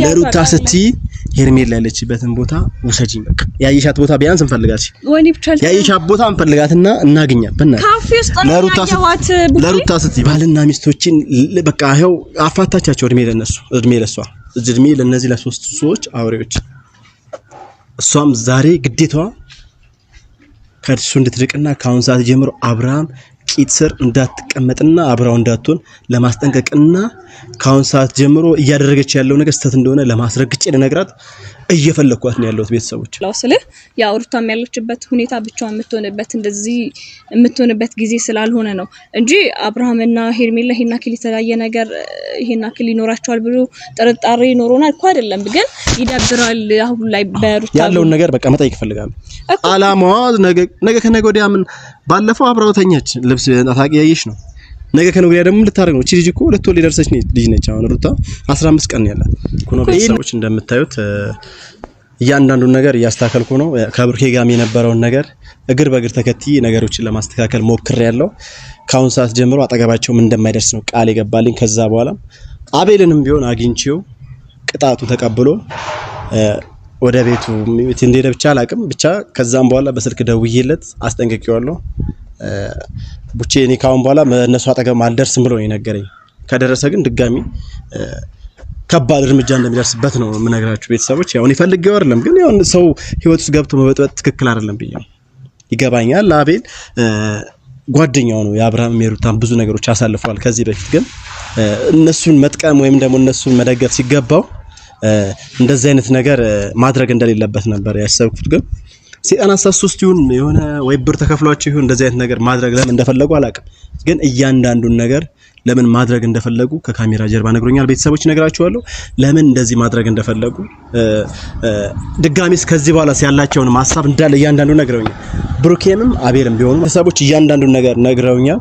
ለሩታ ስቲ ሄርሜላ ያለችበትን ቦታ ውሰጂኝ በቃ ያየሻት ቦታ ቢያንስ እንፈልጋት ያየሻት ቦታ እንፈልጋትና እናገኛት በእናትህ ካፌ ውስጥ ነው ያየዋት ለሩታ ስቲ ባልና ሚስቶችን በቃ ይሄው አፋታቻቸው እድሜ ለሷ እድሜ ለነዚህ ለሶስት ሰዎች አውሬዎች እሷም ዛሬ ግዴታዋ ከእሱ እንድትርቅና ካሁን ሰዓት ጀምሮ አብርሃም ቂጥ ስር እንዳትቀመጥና አብራው እንዳትሆን ለማስጠንቀቅና ካሁን ሰዓት ጀምሮ እያደረገች ያለው ነገር ስተት እንደሆነ ለማስረግጬ ለነግራት እየፈለኳት ነው ያለሁት ቤተሰቦች ለውስልህ ያው ሩታም ያለችበት ሁኔታ ብቻው የምትሆንበት እንደዚህ የምትሆንበት ጊዜ ስላልሆነ ነው እንጂ አብርሃምና ሄርሜላ ሄና ክሊ ተላየ ነገር ሄና ክሊ ይኖራቸዋል ብሎ ጥርጣሬ ኖሮናል እኮ አይደለም ግን ይደብራል አሁን ላይ በሩታ ያለው ነገር በቃ መጠይቅ ፈልጋለሁ አላማዋ ነገ ከነገ ወዲያ ምን ባለፈው አብራው ተኛች ልብስ ታቂያይሽ ነው ነገ ከነገ ወዲያ ደግሞ ልታረግ ነው እቺ ልጅ እኮ ለቶል ሊደርሰች ልጅ ነች አሁን ሩታ 15 ቀን ያላት ኮኖ ቤተሰቦች እንደምታዩት እያንዳንዱን ነገር እያስተካከልኩ ነው ከብሩኬ ጋርም የነበረውን ነገር እግር በእግር ተከትዬ ነገሮችን ለማስተካከል ሞክሬያለሁ ካሁን ሰዓት ጀምሮ አጠገባቸውም እንደማይደርስ ነው ቃል የገባልኝ ከዛ በኋላ አቤልንም ቢሆን አግኝቼው ቅጣቱ ተቀብሎ ወደ ቤቱ እንደሄደ ብቻ አላቅም ብቻ ከዛም በኋላ በስልክ ደውዬለት አስጠንቅቄዋለሁ ቡቼ እኔ ካሁን በኋላ እነሱ አጠገብ አልደርስም ብሎ ነው የነገረኝ ከደረሰ ግን ድጋሚ ከባድ እርምጃ እንደሚደርስበት ነው የምነግራችሁ ቤተሰቦች ያው እኔ ፈልጌው አይደለም ግን ያው ሰው ህይወት ውስጥ ገብቶ መበጥበጥ ትክክል አይደለም ብዬ ይገባኛል አቤል ጓደኛው ነው የአብርሃም የሩታን ብዙ ነገሮች አሳልፈዋል ከዚህ በፊት ግን እነሱን መጥቀም ወይም ደግሞ እነሱን መደገፍ ሲገባው እንደዚህ አይነት ነገር ማድረግ እንደሌለበት ነበር ያሰብኩት ግን ሲጣና 3 ይሁን የሆነ ወይ ብር ተከፍሏቸው ይሁን እንደዚህ አይነት ነገር ማድረግ ለምን እንደፈለጉ አላውቅም ግን እያንዳንዱን ነገር ለምን ማድረግ እንደፈለጉ ከካሜራ ጀርባ ነግሮኛል ቤተሰቦች ነግራችኋለሁ ለምን እንደዚህ ማድረግ እንደፈለጉ ድጋሚስ ከዚህ በኋላ ያላቸውን ማሳብ እንዳለ እያንዳንዱ ነግረውኛል ብሩኬንም አቤልም ቢሆኑ ቤተሰቦች እያንዳንዱን ነገር ነግረውኛል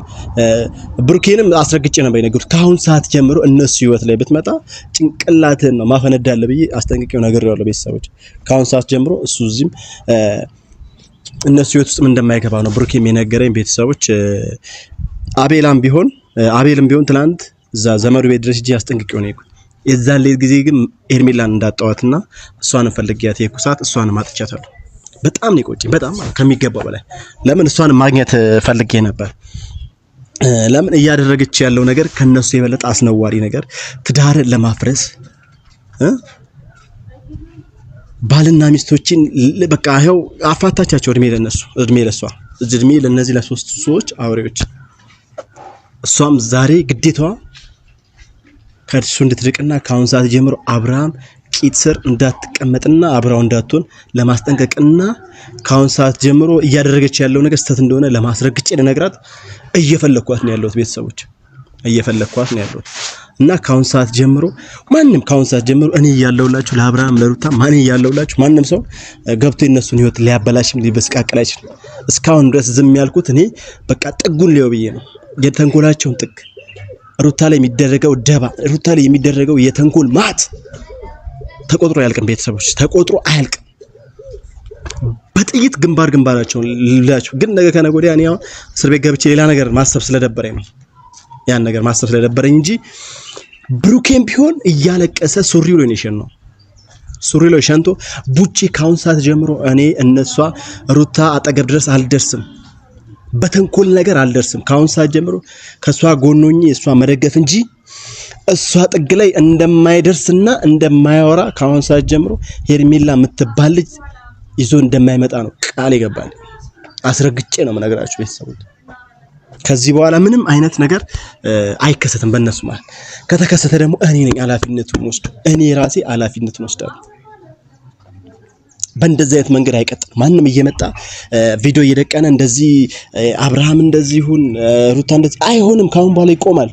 ብሩኬንም አስረግጬ ነበር የነገሩት ካሁን ሰዓት ጀምሮ እነሱ ህይወት ላይ ብትመጣ ጭንቅላትን ነው ማፈነዳለ ብዬ አስጠንቅቄው ነግሬዋለሁ ቤተሰቦች ካሁን ሰዓት ጀምሮ እሱ እዚህም እነሱ ህይወት ውስጥ እንደማይገባ ነው ብሩኬም የነገረኝ ቤተሰቦች አቤልም ቢሆን ትላንት እዛ ዘመዱ ቤት ድረስ እጂ አስጠንቅቄው ነው የኩት የዛን ሌት ጊዜ ግን ሄርሜላን እንዳጣዋትና እሷን ፈልጊያት የኩ ሰዓት እሷን ማጥቻታለሁ በጣም ነው ቆጭኝ በጣም ከሚገባው በላይ ለምን እሷን ማግኘት ፈልጌ ነበር ለምን እያደረገች ያለው ነገር ከነሱ የበለጠ አስነዋሪ ነገር ትዳርን ለማፍረስ ባልና ሚስቶችን በቃ ይሄው አፋታቻቸው እድሜ ለሷ እድሜ ለነዚህ ለሶስት ሰዎች አውሬዎች እሷም ዛሬ ግዴታዋ ከእሱ እንድትርቅና ካሁን ሰዓት ጀምሮ አብርሃም ቂጥ ስር እንዳትቀመጥና አብራው እንዳትሆን ለማስጠንቀቅና ካሁን ሰዓት ጀምሮ እያደረገች ያለው ነገር ስተት እንደሆነ ለማስረግጬ ለነግራት እየፈለኳት ነው ያለሁት ቤተሰቦች እየፈለኳት ነው ያለሁት እና ካሁን ሰዓት ጀምሮ ማንንም ካሁን ሰዓት ጀምሮ እኔ ያለውላችሁ ለአብርሃም ለሩታ ማን ያለውላችሁ ማንንም ሰው ገብቶ እነሱን ህይወት ሊያበላሽም ሊበስቃቀል አይችልም እስካሁን ድረስ ዝም ያልኩት እኔ በቃ ጥጉን ሊው ብዬ ነው የተንኮላቸውን ጥግ ሩታ ላይ የሚደረገው ደባ ሩታ ላይ የሚደረገው የተንኮል ማት ተቆጥሮ ያልቅም ቤተሰቦች ተቆጥሮ አያልቅም በጥይት ግንባራቸው ልላችሁ ግን ነገ ከነገ ወዲያ እኔ አሁን እስር ቤት ገብቼ ሌላ ነገር ማሰብ ስለደበረኝ ነው ያን ነገር ማሰብ ስለደበረኝ እንጂ ብሩኬም ቢሆን እያለቀሰ ሱሪው ላይ ነው ሱሪው ላይ ሸንቶ ቡጪ ካሁን ሰዓት ጀምሮ እኔ እነሷ ሩታ አጠገብ ድረስ አልደርስም በተንኮል ነገር አልደርስም ካሁን ሰዓት ጀምሮ ከሷ ጎኖኝ እሷ መደገፍ እንጂ እሷ ጥግ ላይ እንደማይደርስና እንደማያወራ ካሁን ሰዓት ጀምሮ ሄርሜላ የምትባል ልጅ ይዞ እንደማይመጣ ነው ቃል ይገባል አስረግጬ ነው መነግራችሁ ቤተሰቦች ከዚህ በኋላ ምንም አይነት ነገር አይከሰትም በእነሱ ማለት ከተከሰተ ደግሞ እኔ ነኝ ኃላፊነቱን ወስዶ እኔ ራሴ ኃላፊነቱን ወስዳለሁ በእንደዚህ አይነት መንገድ አይቀጥል ማንንም እየመጣ ቪዲዮ እየደቀነ እንደዚህ አብርሃም እንደዚህ ይሁን ሩታ እንደዚህ አይሆንም ካሁን በኋላ ይቆማል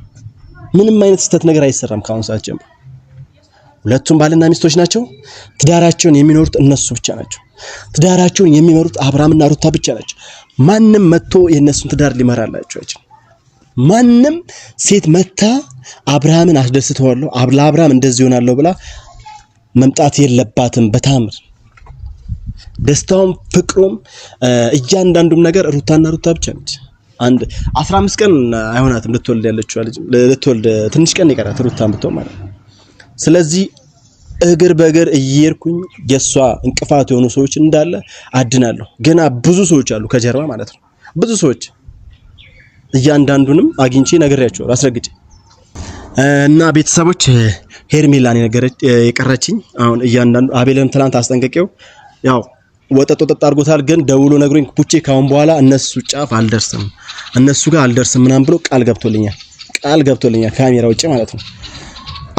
ምንም አይነት ስተት ነገር አይሰራም ካሁን ሰዓት ጀምሮ ሁለቱም ባልና ሚስቶች ናቸው ትዳራቸውን የሚኖሩት እነሱ ብቻ ናቸው ትዳራቸውን የሚመሩት አብርሃምና ሩታ ብቻ ናቸው ማንንም መጥቶ የነሱን ትዳር ሊመራላቸው አይችልም ማንንም ሴት መታ አብርሃምን አስደስተዋለሁ አብርሃም እንደዚህ ይሆናልው ብላ መምጣት የለባትም በታምር ደስታውም ፍቅሩም እያንዳንዱም ነገር ሩታና ሩታ ብቻ ነች አንድ 15 ቀን አይሆናትም ልትወልድ ያለችው ልጅ ልትወልድ ትንሽ ቀን ይቀራል ሩታን ብትሆን ማለት ስለዚህ እግር በእግር እየሄድኩኝ የሷ እንቅፋት የሆኑ ሰዎች እንዳለ አድናለሁ። ገና ብዙ ሰዎች አሉ ከጀርባ ማለት ነው። ብዙ ሰዎች እያንዳንዱንም አግኝቼ ነግሬያቸዋለሁ አስረግጬ እና ቤተሰቦች ሄርሜላን የቀረችኝ አሁን እያንዳንዱ አቤልን ትናንት አስጠንቀቀው ያው ወጠጥ አድርጎታል። ግን ደውሎ ነግሮኝ ቡቼ ካሁን በኋላ እነሱ ጫፍ አልደርስም እነሱ ጋር አልደርስም ምናምን ብሎ ቃል ገብቶልኛል ካሜራ ውጪ ማለት ነው።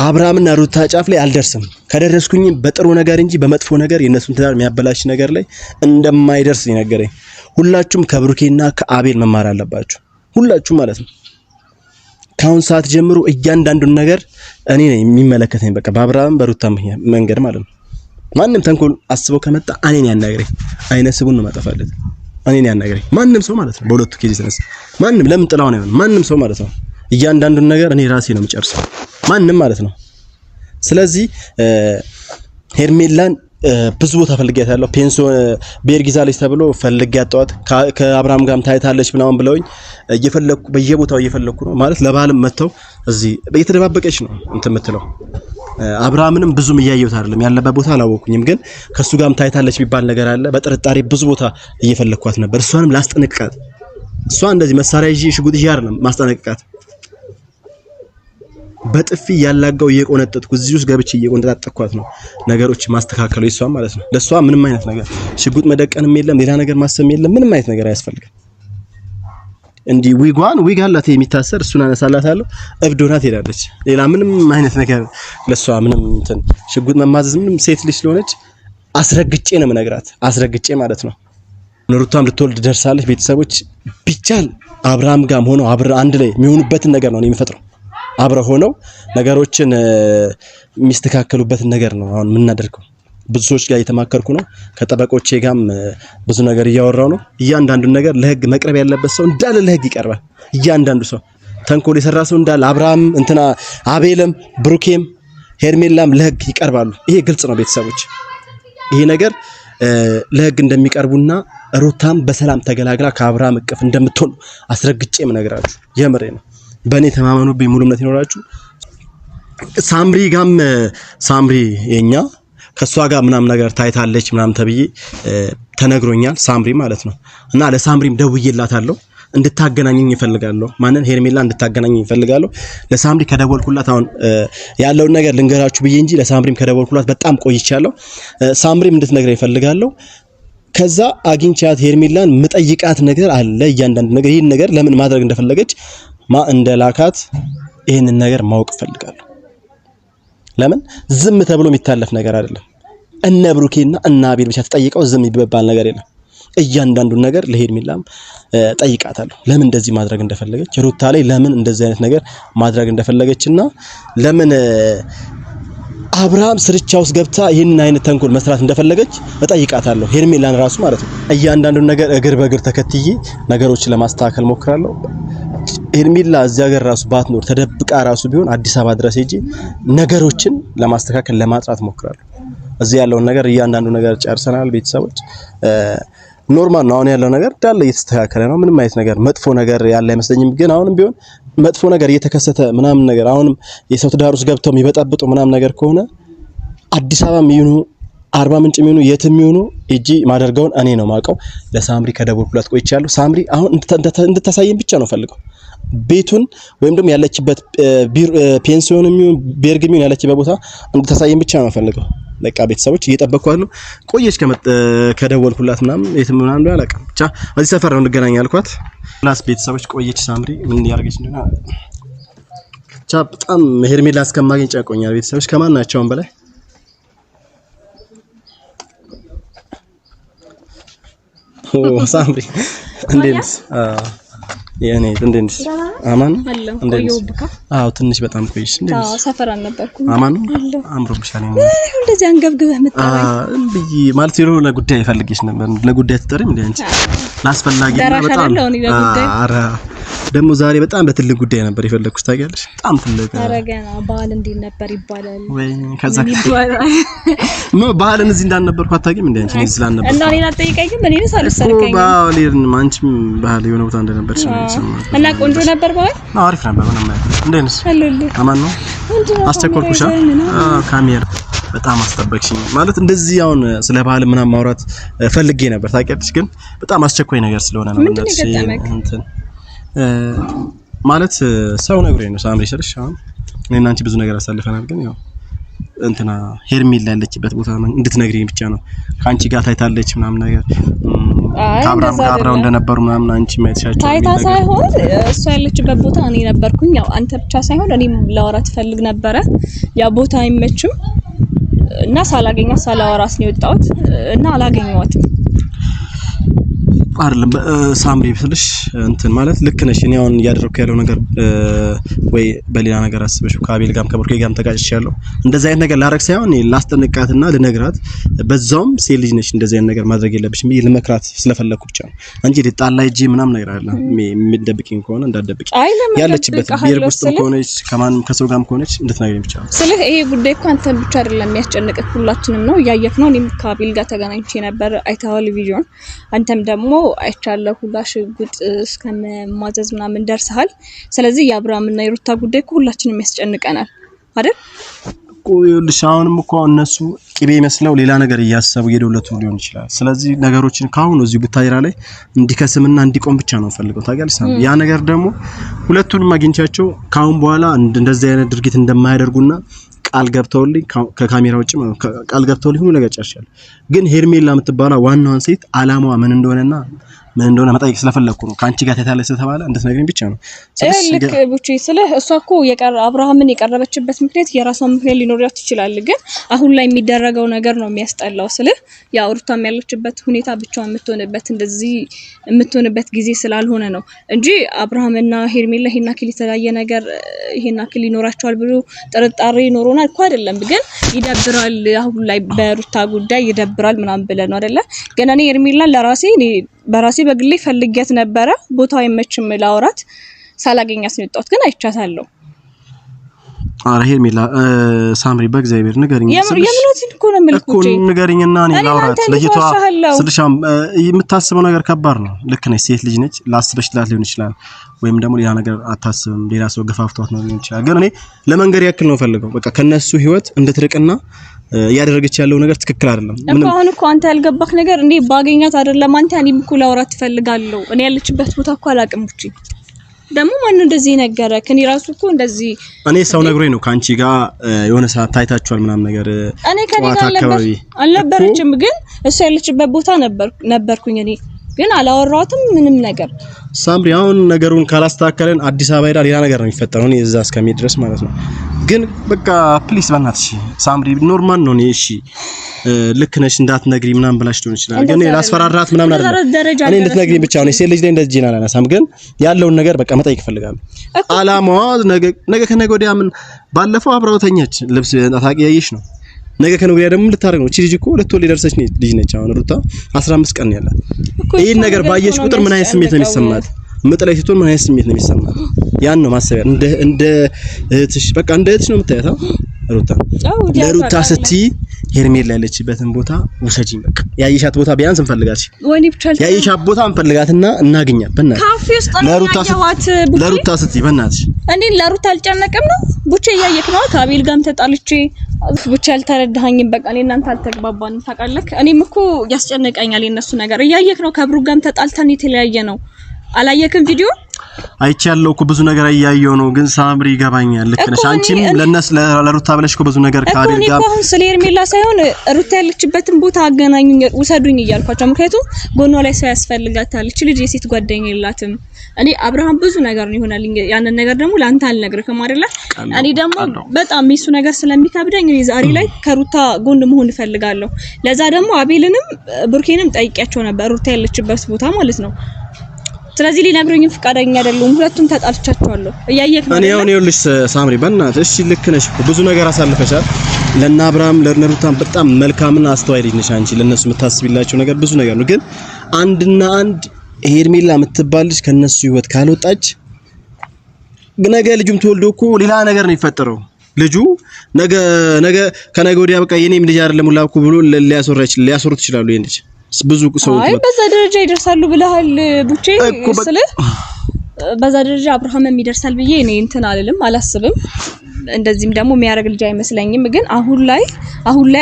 አብርሃምና ሩታ ጫፍ ላይ አልደርስም ከደረስኩኝ በጥሩ ነገር እንጂ በመጥፎ ነገር የነሱን ትዳር የሚያበላሽ ነገር ላይ እንደማይደርስ ነገረኝ። ሁላችሁም ከብሩኬና ከአቤል መማር አለባችሁ ሁላችሁም ማለት ነው። ካሁን ሰዓት ጀምሮ እያንዳንዱን ነገር እኔ ነኝ የሚመለከተኝ በቃ በአብርሃም በሩታ መንገድ ማለት ነው። ማንም ተንኮል አስበው ከመጣ እኔን ያናግረኝ አይነ ስቡን ነው ማጠፋለት እኔን ያናግረኝ ማንም ሰው ማለት ነው። በሁለቱ ኬዝ ተነስ ማንም ለምን ጥላው ነው ማንም ሰው ማለት ነው። እያንዳንዱን ነገር እኔ ራሴ ነው የምጨርሰው ማንም ማለት ነው። ስለዚህ ሄርሜላን ብዙ ቦታ ፈልጊያታለሁ። ፔንሲዮን ቤርጊዛለች ተብሎ ፈልጊያጣዋት ከአብርሃም ጋርም ታይታለች ምናምን ብለውኝ እየፈለኩ በየቦታው እየፈለኩ ነው ማለት ለባልም መተው እዚህ እየተደባበቀች ነው እንትን የምትለው። አብርሃምንም ብዙም እያየሁት አይደለም ያለበት ቦታ አላወኩኝም። ግን ከሱ ጋርም ታይታለች የሚባል ነገር አለ። በጥርጣሬ ብዙ ቦታ እየፈለኳት ነበር እሷንም ላስጠነቅቃት። እሷ እንደዚህ መሳሪያ ይዤ ሽጉጥ ይዤ አይደለም ማስጠነቅቃት በጥፊ ያላጋው እየቆነጠጥኩ እዚህ ውስጥ ገብቼ እየቆነጣጠቅኳት ነው ነገሮች ማስተካከለው እሷ ማለት ነው። ለሷ ምንም አይነት ነገር ሽጉጥ መደቀንም የለም ሌላ ነገር ማሰም የለም ምንም አይነት ነገር አያስፈልግም። እንዲ ዊግ አላት የሚታሰር እሱን አነሳላታለሁ እብዶና ትሄዳለች። ሌላ ምንም አይነት ነገር ለሷ ምንም እንትን ሽጉጥ መማዘዝ ምንም ሴት ልጅ ስለሆነች አስረግጬ ነው የምነግራት አስረግጬ ማለት ነው። ሩታም ልትወልድ ደርሳለች። ቤተሰቦች ቢቻል አብርሃም ጋርም ሆነው አንድ ላይ የሚሆኑበትን ነገር ነው የሚፈጥረው አብረው ሆነው ነገሮችን የሚስተካከሉበትን ነገር ነው አሁን የምናደርገው። ብዙ ሰዎች ጋር እየተማከርኩ ነው ከጠበቆቼ ጋርም ብዙ ነገር እያወራው ነው። እያንዳንዱን ነገር ለህግ መቅረብ ያለበት ሰው እንዳለ ለህግ ይቀርባል። እያንዳንዱ ሰው ተንኮል የሰራ ሰው እንዳለ አብርሃም እንትና አቤልም ብሩኬም ሄርሜላም ለህግ ይቀርባሉ። ይሄ ግልጽ ነው ቤተሰቦች። ይሄ ነገር ለህግ እንደሚቀርቡና ሩታም በሰላም ተገላግላ ከአብርሃም እቅፍ እንደምትሆን አስረግጬ የምነግራችሁ የምሬ ነው። በእኔ ተማመኑብኝ ሙሉ እምነት ይኖራችሁ። ሳምሪ የኛ ከሷ ጋር ምናምን ነገር ታይታለች ምናምን ተብዬ ተነግሮኛል ሳምሪ ማለት ነው። እና ለሳምሪም ደውዬላታለሁ እንድታገናኘኝ ይፈልጋለሁ። ማንን ሄርሜላ እንድታገናኘኝ ይፈልጋለሁ። ለሳምሪ ከደወልኩላት አሁን ያለውን ነገር ልንገራችሁ ብዬ እንጂ ለሳምሪም ከደወልኩላት በጣም ቆይቻለሁ። ሳምሪም እንድትነግረኝ ይፈልጋለሁ። ከዛ አግኝቻት ሄርሜላን ምጠይቃት ነገር አለ እያንዳንዱ ነገር ይሄን ነገር ለምን ማድረግ እንደፈለገች እንደላካት ይሄንን ነገር ማወቅ ፈልጋለሁ። ለምን ዝም ተብሎ የሚታለፍ ነገር አይደለም። እነ ብሩኬና እነ አቤል ብቻ ተጠይቀው ዝም ይባል ነገር የለም። እያንዳንዱን ነገር ለሄርሜላም ጠይቃታለሁ ለምን እንደዚህ ማድረግ እንደፈለገች ሩታ ላይ ለምን እንደዚህ አይነት ነገር ማድረግ እንደፈለገችና ለምን አብርሃም ስርቻ ውስጥ ገብታ ይሄን አይነት ተንኮል መስራት እንደፈለገች እጠይቃታለሁ ሄርሜላን ራሱ ማለት ነው። እያንዳንዱን ነገር እግር በእግር ተከትዬ ነገሮችን ለማስተካከል ሞክራለሁ። ሄርሜላ እዚህ ሀገር ራሱ ባትኖር ተደብቃ ራሱ ቢሆን አዲስ አበባ ድረስ ሄጄ ነገሮችን ለማስተካከል ለማጥራት ሞክራለሁ። እዚህ ያለውን ነገር እያንዳንዱ ነገር ጨርሰናል ቤተሰቦች። ኖርማል ነው አሁን ያለው ነገር እንዳለ እየተስተካከለ ነው። ምንም አይነት ነገር መጥፎ ነገር ያለ አይመስለኝም። ግን አሁንም ቢሆን መጥፎ ነገር እየተከሰተ ምናምን ነገር አሁንም የሰው ትዳር ውስጥ ገብተው የሚበጣብጡ ምናምን ነገር ከሆነ አዲስ አበባም ይሁኑ አርባ ምንጭ ይሁኑ የትም ይሁኑ እጂ ማደርገውን እኔ ነው ማውቀው። ለሳምሪ ከደወልኩላት ቆይቻለሁ። ሳምሪ አሁን እንድታሳየኝ ብቻ ነው ፈልገው ቤቱን ወይም ደግሞ ያለችበት ፔንሲዮንም ይሁን ቤርግም ይሁን ያለችበት ቦታ እንድታሳየኝ ብቻ ነው ፈልገው። በቃ ቤተሰቦች እየጠበቅኳት ነው። ቆየች ከደወልኩላት ምናምን የትም ምናምን አላውቅም። ብቻ እዚህ ሰፈር ነው እንገናኝ አልኳት። ፕላስ ቤተሰቦች ቆየች ሳምሪ ምን ያርገች እንደሆነ ብቻ በጣም ሄርሜላ እስከማገኝ ጨቆኛል ቤተሰቦች ከማናቸውም በላይ ሳምሪ እንዴት ነሽ? የኔ እንዴት ነሽ? አማን እንዴት ነሽ? አዎ ትንሽ በጣም ቆይሽ። እንዴት ነሽ? ሰፈር አልነበርኩም። አማን አምሮብሻል። እንደዚህ አንገብግበህ መጣራይ እንዴ ማለት ነው። ለጉዳይ ፈልጌሽ ነበር። ለጉዳይ ትጠሪም እንዴ አንቺ? ላስፈላጊ በጣም አረ ደግሞ ዛሬ በጣም በትልቅ ጉዳይ ነበር የፈለኩሽ ታውቂያለሽ። በጣም ትልቅ አረጋና በዓል እንዴት ነበር ይባላል ወይ? ከዛ በዓልን እዚህ እንዳልነበርኩ አታውቂም እንዴ አንቺ? እዚህ ስላልነበርኩ እና እኔን አትጠይቀኝም? እኔ ነኝ ሳልሰርከኝ በዓልን አንቺም በዓል የሆነ ቦታ እንደነበርሽ ነው የሰማሁት። እና ቆንጆ ነበር በዓል? አሪፍ ነበር። ምንም አይደል። እንዴት ነሽ? አማን ነው። አስቸኮልኩሽ? ካሜራ በጣም አስጠበቅሽኝ ማለት እንደዚህ አሁን ስለ ባህል ምናምን ማውራት ፈልጌ ነበር ታውቂያለሽ፣ ግን በጣም አስቸኳይ ነገር ስለሆነ ነው እንትን ማለት ሰው ነግሮኝ ነው ሳምሪ ስልሽ አሁን እኔና አንቺ ብዙ ነገር አሳልፈናል፣ ግን ያው እንትና ሄርሜላ ያለችበት ቦታ እንድትነግሪኝ ብቻ ነው። ካንቺ ጋር ታይታለች ምናምን ነገር አብራው እንደነበሩ ምናምን አንቺ ማይተሻቸው ታይታ ሳይሆን እሷ ያለችበት ቦታ እኔ ነበርኩኝ። ያው አንተ ብቻ ሳይሆን እኔም ላወራት ፈልግ ነበረ። ያ ቦታ አይመችም እና ሳላገኛት ሳላወራት ነው የወጣሁት እና አላገኘኋትም። አይደለም ሳምሪ ብትልሽ እንትን ማለት ልክ ነሽ። እኔ አሁን እያደረኩ ያለው ነገር ወይ በሌላ ነገር አስበሽ ከአቤል ጋርም ከብሩኬ ጋርም ተጋጭቻለሁ እንደዛ አይነት ነገር ላረግ ሳይሆን ላስጠነቃትና ልነግራት በዛውም ሴት ልጅ ነሽ እንደዛ አይነት ነገር ማድረግ የለብሽም ብዬ ልመክራት ስለፈለኩ ብቻ ነው እንጂ ጣላ እጂ ምናምን ነገር አይደለም። የሚደብቂኝ ከሆነ እንዳትደብቂ ያለችበት ቢር ውስጥ ከሆነች ከማንም ከሰው ጋርም ከሆነች እንድትነግሪኝ ብቻ ነው። ስለዚህ ይሄ ጉዳይ እኮ አንተን ብቻ አይደለም የሚያስጨንቅህ ሁላችንም ነው። እያየክ ነው። እኔም ከአቤል ጋር ተገናኝቼ ነበር አይተኸዋል ቪዲዮን። አንተም ደግሞ አይቻለሁ ሁላ ሽጉጥ እስከማዘዝ ምናምን ደርሰሃል። ስለዚህ የአብርሃም እና የሩታ ጉዳይ እኮ ሁላችንም ያስጨንቀናል አይደል? እኮ ይኸውልሽ አሁንም እኮ እነሱ ቅቤ መስለው ሌላ ነገር እያሰቡ እየደውለቱ ሊሆን ይችላል። ስለዚህ ነገሮችን ካሁን እዚሁ ብታይራ ላይ እንዲከስምና እንዲቆም ብቻ ነው ፈልገው ታውቂያለሽ። ያ ነገር ደግሞ ሁለቱንም አግኝቻቸው ካሁን በኋላ እንደዚህ አይነት ድርጊት እንደማያደርጉና ቃል ገብተውልኝ ከካሜራ ውጪ ቃል ገብተውልኝ ሁሉ ነገር ጨርሻለሁ። ግን ሄርሜላ የምትባለው ዋናዋን ሴት አላማዋ ምን እንደሆነ መጠየቅ ስለፈለኩ ነው። ካንቺ ጋር ተታለሰ ተባለ እንድትነግሪኝ ብቻ ነው። ልክ ቡቺ ስለህ እሷ እኮ አብርሃምን የቀረበችበት ምክንያት የራሷ ምክንያት ሊኖራት ይችላል። ግን አሁን ላይ የሚደረገው ነገር ነው የሚያስጠላው። ስለህ ያው ሩታም ያለችበት ሁኔታ ብቻዋን የምትሆንበት ጊዜ ስላልሆነ ነው እንጂ አብርሃምና ሄርሜላ ይሄን አክል የተለያየ ነገር ይሄን አክል ይኖራቸዋል ብሎ ጥርጣሬ ኖሮናል እኮ አይደለም። ግን ይደብራል። አሁን ላይ በሩታ ጉዳይ ይደብራል ምናምን ብለን ነው አይደለ? ግን እኔ ሄርሜላን በራሴ በግሌ ፈልጊያት ነበረ። ቦታው አይመችም ላውራት ሳላገኛት ነው የወጣሁት። ግን አይቻታለሁ። አረ ሄርሜላ ሳምሪ በእግዚአብሔር ንገሪኝ። የምኖትን እኮ ነው የምልኩት እኮ ንገሪኝና እኔ ላውራት ለጅቷ ስልሻም የምታስበው ነገር ከባድ ነው። ልክ ነሽ፣ ሴት ልጅ ነች። ላስበሽ ሊሆን ይችላል ወይም ደግሞ ሌላ ነገር አታስብም። ሌላ ሰው ገፋፍቷት ነው ሊሆን ይችላል። ግን እኔ ለመንገር ያክል ነው ፈልገው በቃ ከነሱ ህይወት እንድትርቅና ያደረገች ያለው ነገር ትክክል አይደለም። ምንም አሁን እኮ አንተ ያልገባክ ነገር እንዴ ባገኛት አይደለም አንተ እኔም እኮ ላውራት ትፈልጋለሁ። እኔ ያለችበት ቦታ እኮ አላውቅም። እቺ ደግሞ ማን እንደዚህ ነገረ ከኔ ራሱ እኮ እንደዚህ እኔ ሰው ነግሮኝ ነው ካንቺ ጋር የሆነ ሰዓት ታይታችኋል ምናምን ነገር እኔ ከኔ ጋር አልነበረችም። ግን እሷ ያለችበት ቦታ ነበርኩኝ እኔ ግን አላወራሁትም ምንም ነገር። ሳምሪ አሁን ነገሩን ካላስተካከለን አዲስ አበባ ሄዳ ሌላ ነገር ነው የሚፈጠረው። እኔ እዛ እስከሚሄድ ድረስ ማለት ነው። ግን በቃ ፕሊስ በእናትሽ ሳምሪ ኖርማል ነው። እሺ ልክ ነሽ እንዳትነግሪ ምናምን ብላሽ ሊሆን ይችላል። ግን ላስፈራራት ምናምን አይደለም። እኔ እንድትነግሪ ብቻ ነው። ሴት ልጅ ላይ እንደዚህ ጂና አላነሳም። ግን ያለውን ነገር በቃ መጠየቅ እፈልጋለሁ። አላማዋ ነገ ከነገ ወዲያ ምን ባለፈው አብራው ተኛች ልብስ ታቂያይሽ ነው። ነገ ከነገ ወዲያ ደግሞ ልታረግ ነው። እቺ ልጅ እኮ ሁለት ወር ሊደርሰች ልጅ ነች። አሁን ሩታ 15 ቀን ነው ያላት። ይሄን ነገር ባየሽ ቁጥር ምን አይነት ስሜት ነው የሚሰማት? ምጥላይ ስትሆን ምን አይነት ስሜት ነው የሚሰማት? ያን ነው ማሰቢያ። እንደ እህትሽ በቃ እንደ እህትሽ ነው የምታያታ ሩታ። ለሩታ ስትይ ሄርሜላ ያለችበትን ቦታ ውሰጂኝ። በቃ ያየሻት ቦታ ቢያንስ እንፈልጋት። ያየሻት ቦታ እንፈልጋትና እናገኛት። በእናትሽ ካፌ ውስጥ ነው ያየኋት። ለሩታ ስትይ በእናትሽ እንዴ ለሩታ አልጨነቀም ነው ቡቼ እያየክ ነው። ከአቤል ጋርም ተጣልቼ ቡቼ አልተረዳኸኝም። በቃ እኔ እናንተ አልተግባባንም ታውቃለህ። እኔም እኮ ያስጨነቀኛል የነሱ ነገር። እያየክ ነው ከብሩ ጋርም ተጣልተን የተለያየ ነው። አላየክም ቪዲዮ አይቻለሁ እኮ ብዙ ነገር እያየሁ ነው። ግን ሳምሪ ይገባኛል። ልክ ነሽ። አንቺም ለሩታ ብለሽ እኮ ብዙ ነገር ካዴል ጋር እኮ አሁን ስለ ሄርሜላ ሳይሆን ሩታ ያለችበትን ቦታ አገናኙኝ ውሰዱኝ እያልኳቸው። ምክንያቱም ጎኗ ላይ ሰው ያስፈልጋታል። እቺ ልጅ የሴት ጓደኛ የላትም። እኔ አብርሃም ብዙ ነገር ነው ይሆናል። ያንን ነገር ደግሞ ላንተ አልነግርህም አይደለ? እኔ ደግሞ በጣም እሱ ነገር ስለሚከብደኝ እኔ ዛሬ ላይ ከሩታ ጎን መሆን እፈልጋለሁ። ለዛ ደግሞ አቤልንም ብሩኬንም ጠይቂያቸው ነበር ሩታ ያለችበት ቦታ ማለት ነው። ስለዚህ ሊነግሩኝ ፍቃደኛ አይደሉም። ሁለቱም ተጣልቻቸዋለሁ። እያየክ ነው። እኔ አሁን ይኸውልሽ ሳምሪ በእናትሽ እሺ ልክ ነሽ እኮ ብዙ ነገር አሳልፈሻል። ለና አብርሃም ለሩታም በጣም መልካምና አስተዋይ ልጅ ነሽ አንቺ። ለነሱ የምታስቢላቸው ነገር ብዙ ነገር ነው። ግን አንድና አንድ ሄርሜላ የምትባል ልጅ ከነሱ ህይወት ካልወጣች ነገ ልጁም ተወልዶ እኮ ሌላ ነገር ነው የሚፈጠረው። ልጁ ነገ ከነገ ወዲያ በቃ የኔም ልጅ አይደለም ሁላ እኮ ብሎ ሊያስሩት ይችላሉ። ይሄን ልጅ ብዙ ሰው አይ በዛ ደረጃ ይደርሳሉ ብለሃል ቡቼ ስለ በዛ ደረጃ አብርሃምም ይደርሳል ብዬ እኔ እንትን አላስብም። እንደዚህም ደግሞ የሚያደርግ ልጅ አይመስለኝም። ግን አሁን ላይ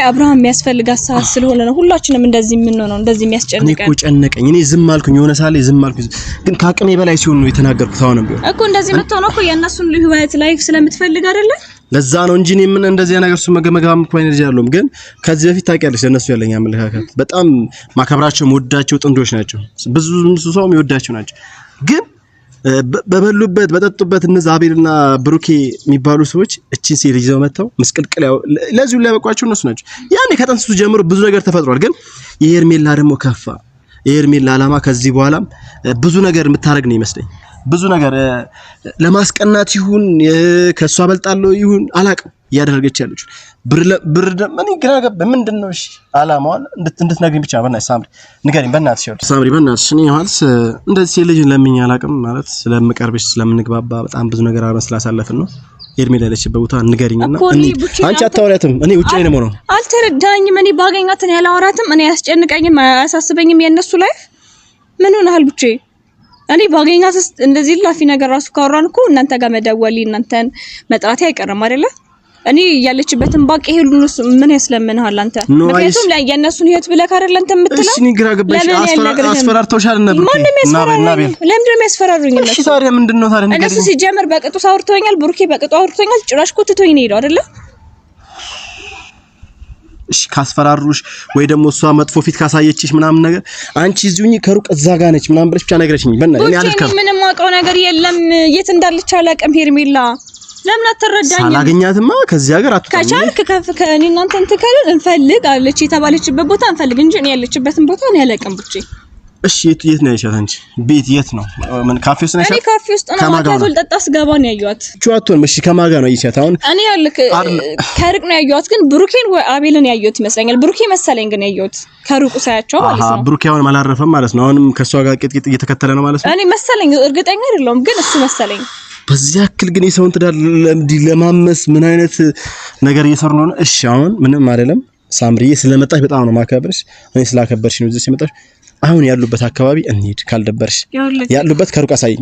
አብርሃም የሚያስፈልጋት ሰዓት ስለሆነ ነው ሁላችንም እንደዚህ የምንሆነው፣ እንደዚህ የሚያስጨንቀን። እኔ እኮ ጨነቀኝ። እኔ ዝም አልኩኝ፣ የሆነ ሳለ ዝም አልኩኝ። ግን ከአቅሜ በላይ ሲሆን ነው የተናገርኩት። አሁንም ቢሆን እኮ እንደዚህ የምትሆነው እኮ የእነሱን ህይወት ላይ ስለምትፈልግ አይደለ? ለዛ ነው እንጂ እኔ ምን እንደዚህ ነገር እሱ መገመጋም እኮ አይነጅ ያለውም። ግን ከዚህ በፊት ታውቂያለሽ ለነሱ ያለኝ አመለካከት በጣም ማከብራቸው የምወዳቸው ጥንዶች ናቸው። ብዙ ሰው የሚወዳቸው ናቸው። ግን በበሉበት በጠጡበት እነዛ አቤልና ብሩኬ የሚባሉ ሰዎች እቺን ሴት ይዘው መተው መስቀልቅል ያው ለዚሁ ላይ ያበቋቸው እነሱ ናቸው። ያኔ ከጥንቱ ጀምሮ ብዙ ነገር ተፈጥሯል። ግን የሄርሜላ ደግሞ ከፋ። የሄርሜላ አላማ ከዚህ በኋላም ብዙ ነገር የምታረግ ነው ይመስለኝ። ብዙ ነገር ለማስቀናት ይሁን ከሷ በልጣለው ይሁን አላቅም ያደረገች ያለች ብር ምን ይግራገብ ምንድነው? እሺ አላማዋን እንድትነግሪኝ ብቻ በእናትሽ ሳምሪ ንገሪኝ። በእናትሽ ሳምሪ በእናትሽ እኔ ማለት እንደዚህ ልጅ ለምኝ አላቅም ማለት ስለምቀርብሽ ስለምንግባባ በጣም ብዙ ነገር አመስላሳለፍን ነው። ሄርሜላ ያለችበት ቦታ ንገሪኝና አንቺ አታወሪያትም። እኔ ውጪ ነኝ ነው አልተረዳኝም። እኔ ባገኛት እኔ አላወራትም። እኔ ያስጨንቀኝም አያሳስበኝም የነሱ ላይ ምን ሆነሃል ብቻ እኔ ባገኛት እንደዚህ ላፊ ነገር ራሱ ካወራን እኮ እናንተ ጋር መደወል እናንተን መጥራቴ አይቀርም አይደለ? እኔ ያለችበትን ባቂ ሁሉ ምን ያስለምንሃል አንተ? ምክንያቱም ላይ የነሱን ህይወት ብለህ አይደል አንተ የምትለው? እሺ ንግራ ገባሽ አስፈራርተውሻል ነበር እኮ ናቤል ለምን ነው የሚያስፈራሩኝ? እነሱ እሺ ታዲያ ምንድነው ታዲያ ንገሪኝ። እነሱ ሲጀምር በቅጡ አውርተውኛል፣ ብሩኬ በቅጡ አውርተውኛል። ጭራሽ ኮትቶኝ ነው ሄደው አይደለ? እሺ ካስፈራሩሽ ወይ ደግሞ እሷ መጥፎ ፊት ካሳየችሽ ምናምን ነገር አንቺ እዚሁኝ ከሩቅ እዛ ጋር ነች ምናምን ብለሽ ብቻ ነገረችኝ። በእናትህ እኔ አልከም ምንም ማውቀው ነገር የለም። የት እንዳለች አላውቅም። ሄርሜላ ለምን አትረዳኝም? ሳላገኛትማ ከዚህ ሀገር አትወጣም። ከቻልክ ከእኔ እናንተ እንትከልን እንፈልግ አለች የተባለችበት ቦታ እንፈልግ እንጂ እኔ ያለችበትን ቦታ እኔ አላውቅም ብቻ። እሺ የት ነው ያይሻት አንቺ? ቤት የት ነው? ምን ካፌ ውስጥ ነው ያይሻት? እኔ ካፌ ውስጥ ነው ማታው ልጠጣ ስገባ ነው ያዩት። ቹአቶን እሺ ከማጋ ነው ያይሻት? አሁን እኔ ያልክ ከሩቅ ነው ያዩት። ግን ብሩኬን ወይ አቤልን ያዩት ይመስለኛል። ብሩኬ መሰለኝ ግን ያዩት ከሩቁ ሳያቸው ማለት ነው። ብሩኬ አሁን አላረፈም ማለት ነው። አሁንም ከሷ ጋር ቅጥቅጥ እየተከተለ ነው ማለት ነው። እኔ መሰለኝ እርግጠኛ አይደለሁም ግን እሱ መሰለኝ። በዚህ ያክል ግን የሰውን ትዳር ለማመስ ምን አይነት ነገር እየሰሩ ነው? እሺ አሁን ምንም አይደለም። ሳምሪዬ ስለመጣሽ በጣም ነው ማከብርሽ። እኔ ስላከበርሽ ነው እዚህ ሲመጣሽ። አሁን ያሉበት አካባቢ እንሂድ ካልደበርሽ ያሉበት ከሩቅ አሳይኝ።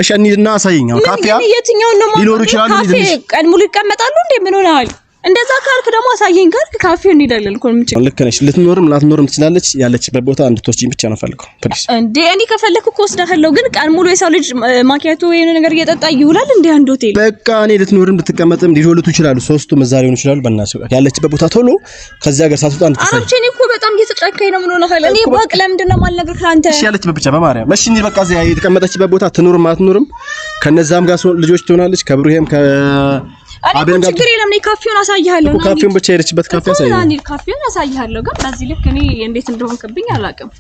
እሺ እንሂድና አሳይኝ። አሁን ካፌያ የትኛው ነው ሊኖሩ ይችላሉ። ካፌ ቀን ሙሉ ይቀመጣሉ እንዴ? ምን ሆነሃል? እንደዛ ካልክ ደግሞ አሳይኝ ካልክ ካፌው እንሄዳለን እኮ ምን ችግር? ልክ ነሽ። ልትኖርም ላትኖርም ትችላለች። ያለችበት ቦታ እንድትወስጂኝ ብቻ ነው ፈልገው ፕሊዝ። እንዴ እኔ ከፈለኩ እኮ ወስዳለሁ። ግን ቀን ሙሉ የሰው ልጅ ማኪያቶ ወይ ነገር እየጠጣ ይውላል እንዴ አንድ ሆቴል? በቃ እኔ ልትኖርም ልትቀመጥም ሊዶልቱ ይችላሉ። ሶስቱም እዛ ሊሆኑ ይችላሉ። በእናትሽ ያለችበት ቦታ ቶሎ ከዚህ ሀገር ሳትወጣ እንድትሰይ። አንቺ እኔ እኮ በጣም እየተጨካኝ ነው። ምን ሆነሃል? እኔ ባቅ ለምንድን ነው የማልነግርህ አንተ? እሺ ያለችበት ብቻ በማርያም እሺ እንሂድ። በቃ እዚያ የተቀመጠችበት ቦታ ትኖርም አትኖርም ከነዛም ጋር ልጆች ትሆናለች ከብሩሄም አቤን ጋር ችግር የለም። እኔ ካፌውን አሳይሃለሁ። ካፌውን ብቻ ሄደችበት ካፌ አሳይሃለሁ። ካፌውን አሳይሃለሁ። ግን በዚህ ልክ እኔ እንዴት እንደሆንክብኝ አላውቅም።